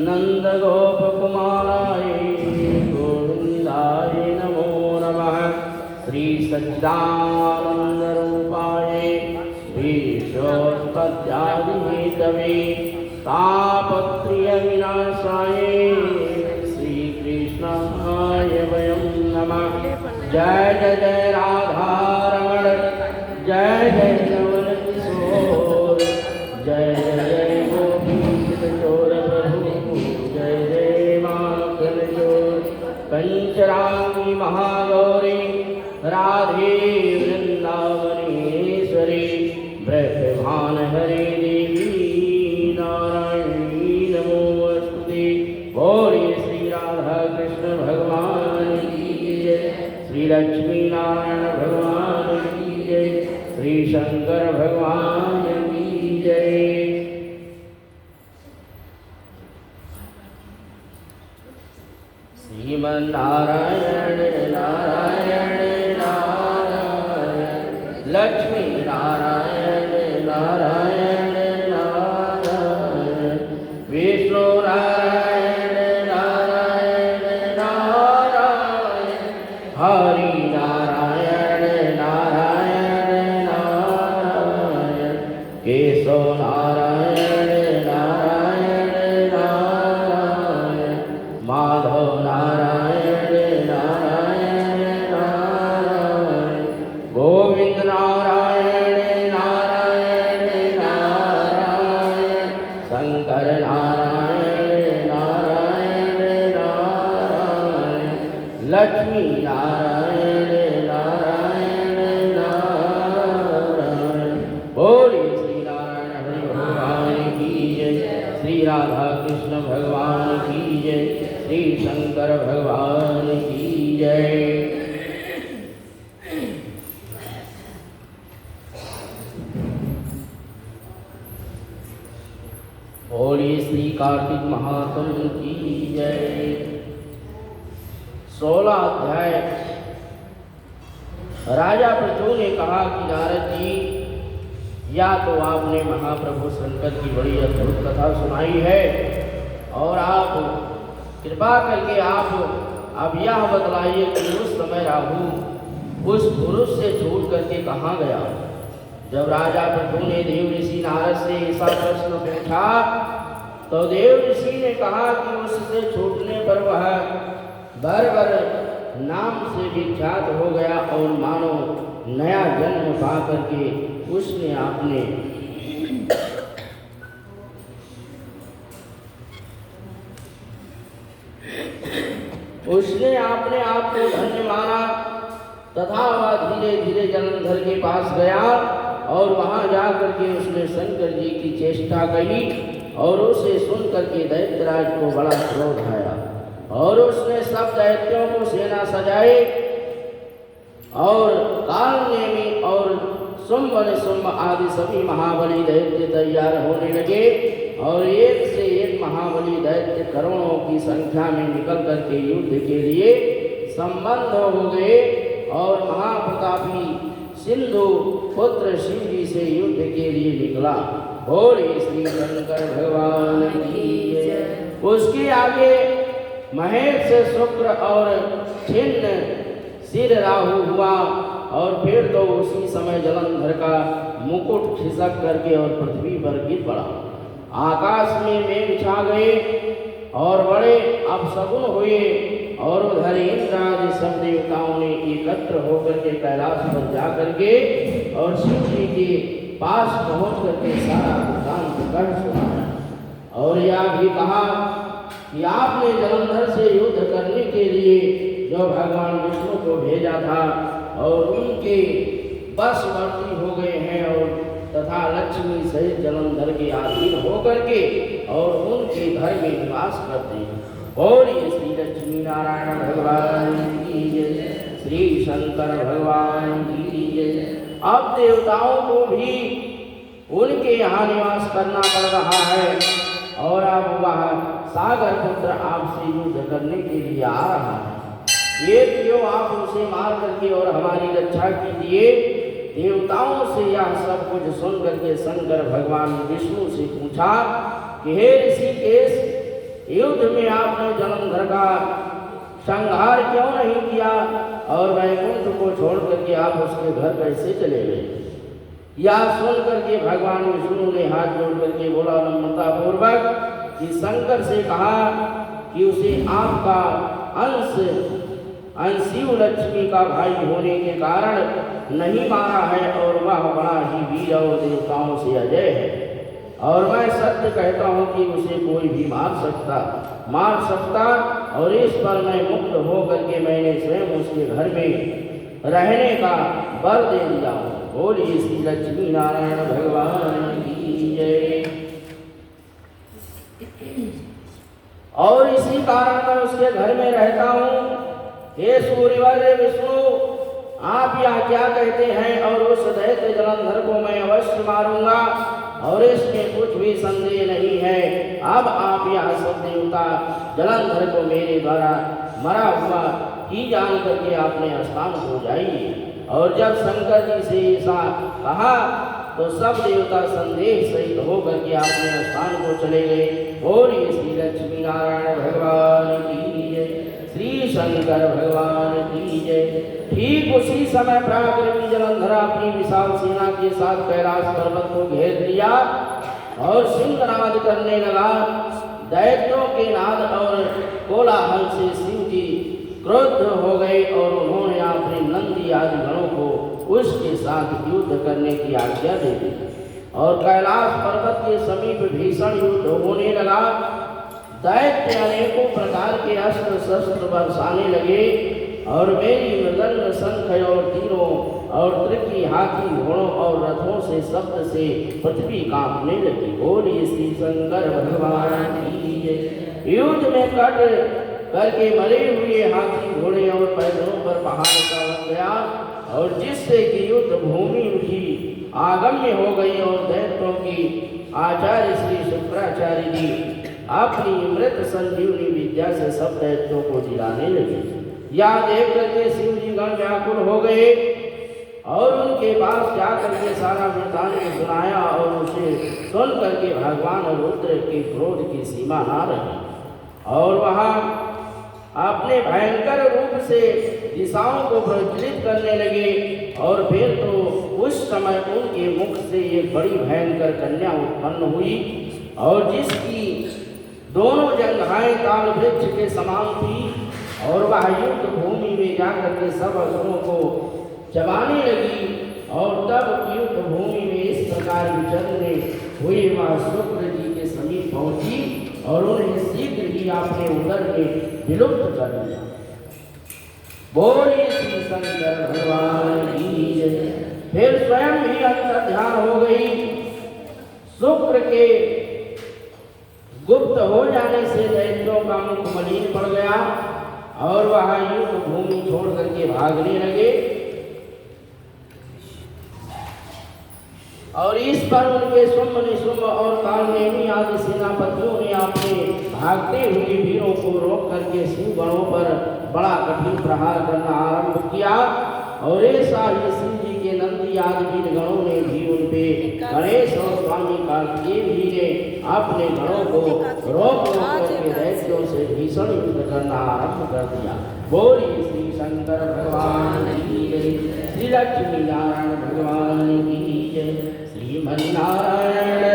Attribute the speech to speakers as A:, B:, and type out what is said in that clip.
A: नंदगोपकुमाराय गोविंदाय नमो नमः। श्री सच्चिदानंदरूपाय ईशोत्पत्त्यादिहेतवे तापत्रयविनाशाय श्रीकृष्णाय वयं नमः। जय जय जय राधारमण, जय जय नवल किशोर, जय जय जय गोपीचोर प्रभु, जय जय माखन चोर। पंचरांगी महागौरी राधे वृंदावनेश्वरी, ब्रह्मभान हरे देवी नारायणी नमोस्तुते। बोलिए श्री राधा कृष्ण भगवान की जय, श्री लक्ष्मी नारायण भगवान की जय, श्री शंकर भगवान की जय। श्रीमन्नारायण नारायण नारायण, लक्ष्मी नारायण नारायण नारायण, विष्णु नारायण नारायण नारायण, हरि नारायण नारायण नारायण, केशव नारायण नारायण नारायण, माधव नारायण नारायण नारायण, गोविंद नारायण नारायण नारायण, शंकर नारायण नारायण नारायण, लक्ष्मी नारायण नारायण नारायण। बोलिए श्री नारायण हरि भगवान की जय, श्री राधा कृष्ण भगवान की जय, श्री शंकर भगवान की जय। बोलिए श्री कार्तिक महात्म की जय। 16 अध्याय। राजा पृथु ने कहा कि नारद जी, या तो आपने महाप्रभु शंकर की बड़ी अद्भुत कथा सुनाई है, और आप कृपा करके आप अब यह बतलाइए कि उस समय राहु उस पुरुष से छूट करके कहाँ गया। जब राजा पृथु ने देव ऋषि नारद से ऐसा प्रश्न पूछा तो देव ऋषि ने कहा कि उससे छूटने पर वह बर नाम से विख्यात हो गया, और मानो नया जन्म पा करके उसने अपने आप को धन्य माना, तथा वह धीरे धीरे जलंधर के पास गया, और वहां जाकर के उसने शंकर जी की चेष्टा की, और उसे सुन करके दैत्यराज को बड़ा क्रोध आया, और उसने सब दैत्यों को सेना सजाई, और कालनेमी और शुंभ निशुंभ आदि सभी महाबली दैत्य तैयार होने लगे, और एक से एक महाबली दैत्य करोड़ों की संख्या में निकल करके युद्ध के लिए संबंध हो गए, और महाप्रतापी सिंधु पुत्र शिव जी से युद्ध के लिए निकला। बोलिए श्री शंकर भगवान की जय। उसके आगे महेश शुक्र और छिन्न सिर राहु हुआ, और फिर तो उसी समय जलंधर का मुकुट खिसक करके और पृथ्वी पर गिर पड़ा। आकाश में मेघ छा गए और बड़े अपशकुन हुए, और उधर इंद्र आदि सब देवताओं ने एकत्र होकर के कैलाश पर जा करके और शिव जी के पास पहुंच करके सारा वृत्तांत कर सुनाया, और यह भी कहा कि आपने जलंधर से युद्ध करने के लिए जो भगवान विष्णु को भेजा था, और उनके बशवर्ती हो गए हैं, और तथा लक्ष्मी सहित जलंधर के अधीन होकर के और उनके घर में निवास करते हैं। बोलिए श्री लक्ष्मी नारायण भगवान की जय, श्री शंकर भगवान की जय। अब देवताओं को भी उनके यहाँ निवास करना पड़ रहा है, और अब वह सागर पुत्र आपसे युद्ध करने के लिए आ रहा है। ये क्यों आप उसे मार करके और हमारी रक्षा कीजिए। देवताओं से यह सब कुछ सुन करके शंकर भगवान विष्णु से पूछा कि हे ऋषिकेश, युद्ध में आपने जलंधर का संहार क्यों नहीं किया और वैकुंठ को छोड़ करके आप उसके घर कैसे चले गए? या सुन करके भगवान विष्णु ने हाथ जोड़ करके बोला नम्रता पूर्वक कि शंकर से कहा कि उसे आपका अंशिव लक्ष्मी का भाई होने के कारण नहीं मारा है और वह बड़ा ही वीर और देवताओं से अजय है और मैं सत्य कहता हूँ कि उसे कोई भी मार सकता और इस पर मैं मुक्त हो करके मैंने स्वयं उसके घर में रहने का वर दे दिया हूँ। बोलिए श्री लक्ष्मी नारायण भगवान की जय। और इसी कारण मैं उसके घर में रहता हूँ। हे सूर्यवर्य विष्णु, आप यह क्या कहते हैं? और उस दैत्य जलंधर को मैं अवश्य मारूंगा और इसमें कुछ भी संदेह नहीं है। अब आप यह सब देवता जलंधर को मेरे द्वारा मरा हुआ ही जान करके आपने स्थान हो जाइए। और जब शंकर जी से ऐसा कहा तो सब देवता संदेह सहित होकर के अपने स्थान को चले गए। बोलिए श्री लक्ष्मी नारायण भगवान की जय, श्री शंकर भगवान की जय। ठीक उसी समय पराक्रमी जलंधर अपनी विशाल सेना के साथ कैलाश पर्वत को घेर लिया और सिंहनाद करने लगा। दैत्यों के नाद और कोलाहल से शिव जी क्रोध हो गए और उन्होंने अपने नंदी आदि गणों को उसके साथ युद्ध करने की आज्ञा दे दी और कैलाश पर्वत के समीप भीषण युद्ध होने लगा। दैत्य अनेकों प्रकार के अस्त्र शस्त्र बरसाने लगे और मेरी मृदंग शंख और तीरों और त्रिकी हाथी घोड़ों और रथों से शब्द से पृथ्वी कांपने लगी। बोलिए श्री शंकर भगवान की जय। युद्ध में कट करके मरे हुए हाथी घोड़े और पैदलों पर पहाड़ का लग गया और जिससे कि युद्ध भूमि भी आगम्य हो गई और दैत्यों की आचार्य श्री शुक्राचार्य जी अपनी मृत संजीवनी विद्या से सब दैत्यों को जिलाने लगे। यह देख करके शिव जी गण व्याकुल हो गए और उनके पास जाकर के सारा वृत्तांत सुनाया और उसे सुन करके भगवान रुद्र के क्रोध की सीमा ना रही और वहाँ अपने भयंकर रूप से दिशाओं को प्रज्वलित करने लगे। और फिर तो उस समय उनके मुख से एक बड़ी भयंकर कन्या उत्पन्न हुई और जिसकी दोनों जंघाएं ताल वृक्ष के समान थी और वह युद्ध भूमि में जाकर के सब असुरों को चबाने लगी। और तब युद्ध भूमि में इस प्रकार विचरने हुई वह शुक्र जी के समीप पहुंची और उन्हें शीघ्र ही अपने उदर में विलुप्त कर दिया। बोलिए श्री शंकर भगवान की जय। फिर स्वयं ही अंतर ध्यान हो गई। शुक्र के गुप्त हो जाने से दैत्यों का मुख मलिन पड़ गया और वह युद्ध भूमि छोड़ करके भागने लगे। और इस पर उनके शुंभ निशुंभ और कालनेमी आदि सेनापतियों ने अपने भागते हुए वीरों को रोक करके शिव गणों पर बड़ा कठिन प्रहार करना आरंभ किया। और ऐसा ही शिव जी के नंदी आदि वीर गणों ने भी उन पे गणेश और स्वामी कार्तिकेय भी ने अपने गणों को रोक करके दैत्यों से भीषण युद्ध करना आरंभ कर दिया। बोलिए श्री शंकर भगवान की जय, श्री लक्ष्मी नारायण भगवान की जय, श्रीमन्नारायण